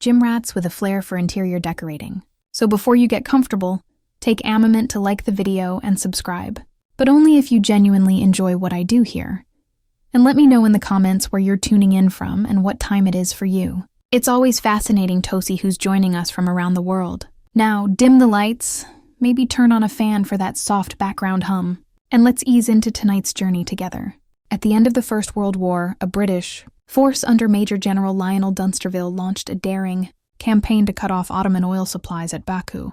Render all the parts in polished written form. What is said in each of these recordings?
gym rats with a flair for interior decorating. So before you get comfortable, take a moment to like the video and subscribe. But only if you genuinely enjoy what I do here. And let me know in the comments where you're tuning in from and what time it is for you. It's always fascinating to see who's joining us from around the world. Now, dim the lights, maybe turn on a fan for that soft background hum, and let's ease into tonight's journey together. At the end of the First World War, a British force under Major General Lionel Dunsterville launched a daring campaign to cut off Ottoman oil supplies at Baku.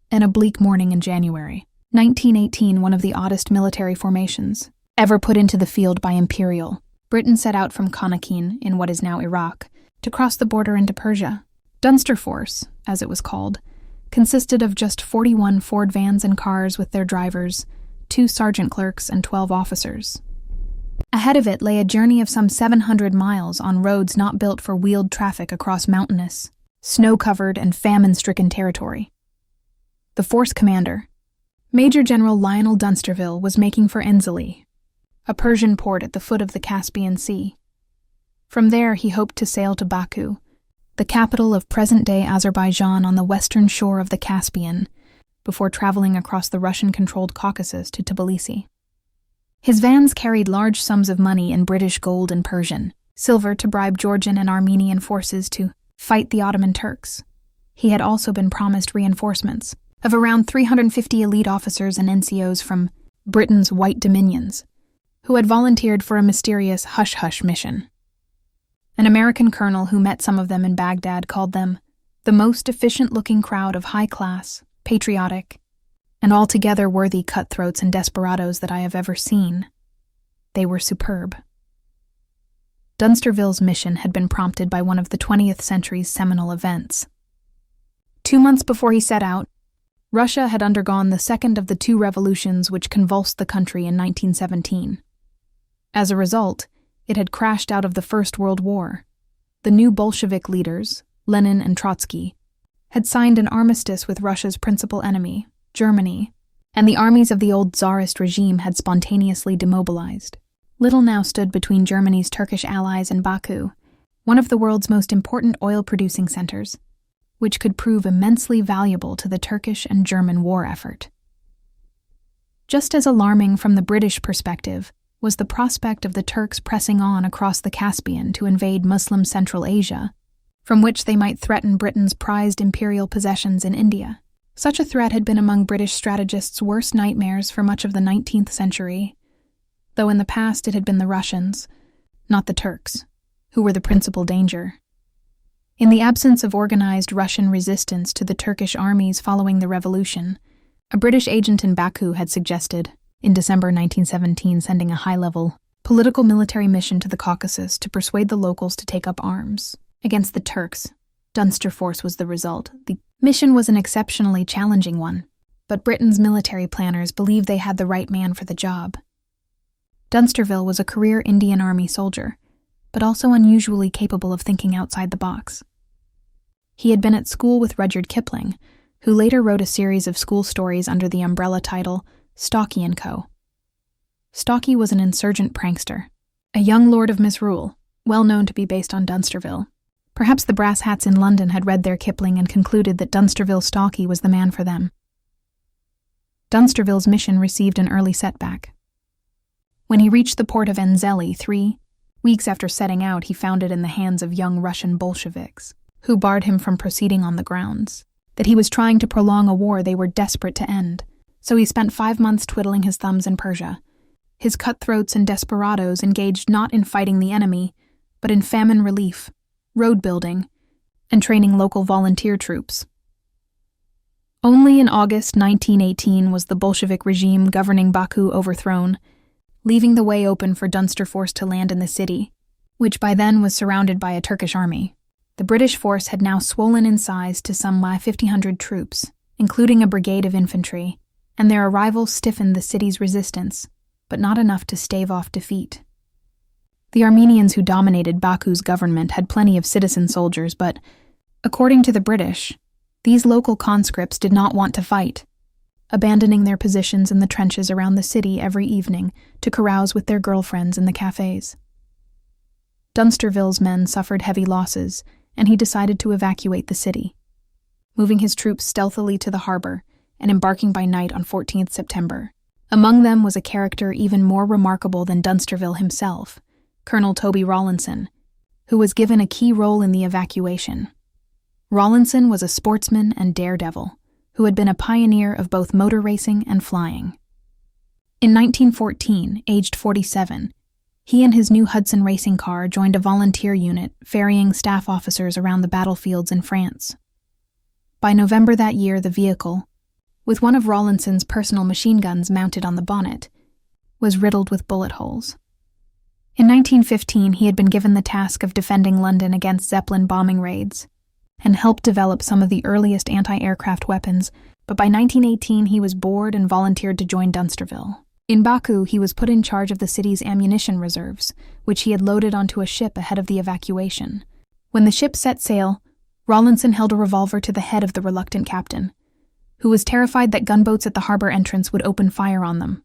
And a bleak morning in January 1918, one of the oddest military formations ever put into the field by Imperial Britain set out from Konakeen, in what is now Iraq, to cross the border into Persia. Dunsterforce, as it was called, consisted of just 41 Ford vans and cars with their drivers, 2 sergeant clerks, and 12 officers. Ahead of it lay a journey of some 700 miles on roads not built for wheeled traffic across mountainous, snow-covered, and famine-stricken territory. The force commander, Major General Lionel Dunsterville, was making for Enzeli, a Persian port at the foot of the Caspian Sea. From there, he hoped to sail to Baku, the capital of present-day Azerbaijan on the western shore of the Caspian, before traveling across the Russian-controlled Caucasus to Tbilisi. His vans carried large sums of money in British gold and Persian silver to bribe Georgian and Armenian forces to fight the Ottoman Turks. He had also been promised reinforcements of around 350 elite officers and NCOs from Britain's White Dominions, who had volunteered for a mysterious hush-hush mission. An American colonel who met some of them in Baghdad called them the most efficient-looking crowd of high-class, patriotic, and altogether worthy cutthroats and desperadoes that I have ever seen. They were superb. Dunsterville's mission had been prompted by one of the 20th century's seminal events. 2 months before he set out, Russia had undergone the second of the 2 revolutions which convulsed the country in 1917. As a result, it had crashed out of the First World War. The new Bolshevik leaders, Lenin and Trotsky, had signed an armistice with Russia's principal enemy, Germany, and the armies of the old Tsarist regime had spontaneously demobilized. Little now stood between Germany's Turkish allies and Baku, one of the world's most important oil-producing centers, which could prove immensely valuable to the Turkish and German war effort. Just as alarming from the British perspective was the prospect of the Turks pressing on across the Caspian to invade Muslim Central Asia, from which they might threaten Britain's prized imperial possessions in India. Such a threat had been among British strategists' worst nightmares for much of the 19th century, though in the past it had been the Russians, not the Turks, who were the principal danger. In the absence of organized Russian resistance to the Turkish armies following the revolution, a British agent in Baku had suggested, in December 1917, sending a high-level political military mission to the Caucasus to persuade the locals to take up arms against the Turks. Dunsterforce was the result. The mission was an exceptionally challenging one, but Britain's military planners believed they had the right man for the job. Dunsterville was a career Indian Army soldier, but also unusually capable of thinking outside the box. He had been at school with Rudyard Kipling, who later wrote a series of school stories under the umbrella title Stalky and Co. Stalky was an insurgent prankster, a young lord of misrule, well known to be based on Dunsterville. Perhaps the brass hats in London had read their Kipling and concluded that Dunsterville Stalky was the man for them. Dunsterville's mission received an early setback. When he reached the port of Enzeli 3 weeks after setting out, he found it in the hands of young Russian Bolsheviks, who barred him from proceeding on the grounds that he was trying to prolong a war they were desperate to end. So he spent 5 months twiddling his thumbs in Persia. His cutthroats and desperados engaged not in fighting the enemy, but in famine relief, road building, and training local volunteer troops. Only in August 1918 was the Bolshevik regime governing Baku overthrown, leaving the way open for Dunsterforce to land in the city, which by then was surrounded by a Turkish army. The British force had now swollen in size to some 1,500 troops, including a brigade of infantry, and their arrival stiffened the city's resistance, but not enough to stave off defeat. The Armenians who dominated Baku's government had plenty of citizen soldiers, but, according to the British, these local conscripts did not want to fight, abandoning their positions in the trenches around the city every evening to carouse with their girlfriends in the cafes. Dunsterville's men suffered heavy losses, and he decided to evacuate the city, moving his troops stealthily to the harbor and embarking by night on 14th September. Among them was a character even more remarkable than Dunsterville himself, Colonel Toby Rawlinson, who was given a key role in the evacuation. Rawlinson was a sportsman and daredevil who had been a pioneer of both motor racing and flying. In 1914, aged 47, he and his new Hudson racing car joined a volunteer unit ferrying staff officers around the battlefields in France. By November that year, the vehicle, with one of Rawlinson's personal machine guns mounted on the bonnet, was riddled with bullet holes. In 1915, he had been given the task of defending London against Zeppelin bombing raids and helped develop some of the earliest anti-aircraft weapons, but by 1918 he was bored and volunteered to join Dunsterville. In Baku, he was put in charge of the city's ammunition reserves, which he had loaded onto a ship ahead of the evacuation. When the ship set sail, Rawlinson held a revolver to the head of the reluctant captain, who was terrified that gunboats at the harbor entrance would open fire on them.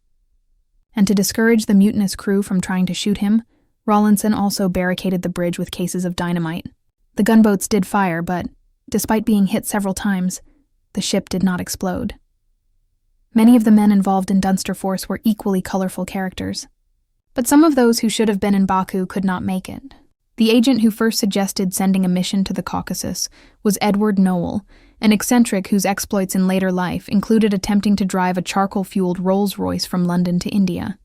And to discourage the mutinous crew from trying to shoot him, Rawlinson also barricaded the bridge with cases of dynamite. The gunboats did fire, but, despite being hit several times, the ship did not explode. Many of the men involved in Dunsterforce were equally colorful characters, but some of those who should have been in Baku could not make it. The agent who first suggested sending a mission to the Caucasus was Edward Noel, an eccentric whose exploits in later life included attempting to drive a charcoal-fueled Rolls-Royce from London to India.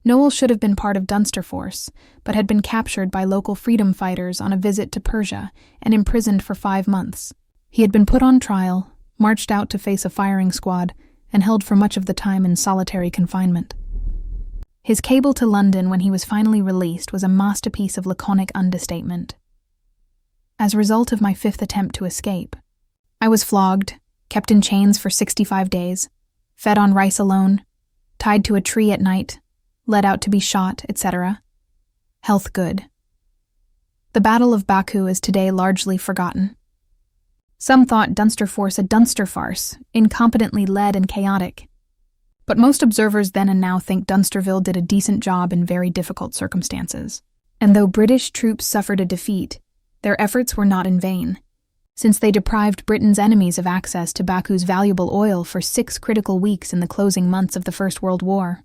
Noel should have been part of Dunsterforce, but had been captured by local freedom fighters on a visit to Persia and imprisoned for 5 months. He had been put on trial, marched out to face a firing squad, and held for much of the time in solitary confinement. His cable to London when he was finally released was a masterpiece of laconic understatement. As a result of my 5th attempt to escape, I was flogged, kept in chains for 65 days, fed on rice alone, tied to a tree at night, led out to be shot, etc. Health good. The Battle of Baku is today largely forgotten. Some thought Dunsterforce a Dunster farce, incompetently led and chaotic. But most observers then and now think Dunsterville did a decent job in very difficult circumstances. And though British troops suffered a defeat, their efforts were not in vain, since they deprived Britain's enemies of access to Baku's valuable oil for 6 critical weeks in the closing months of the First World War.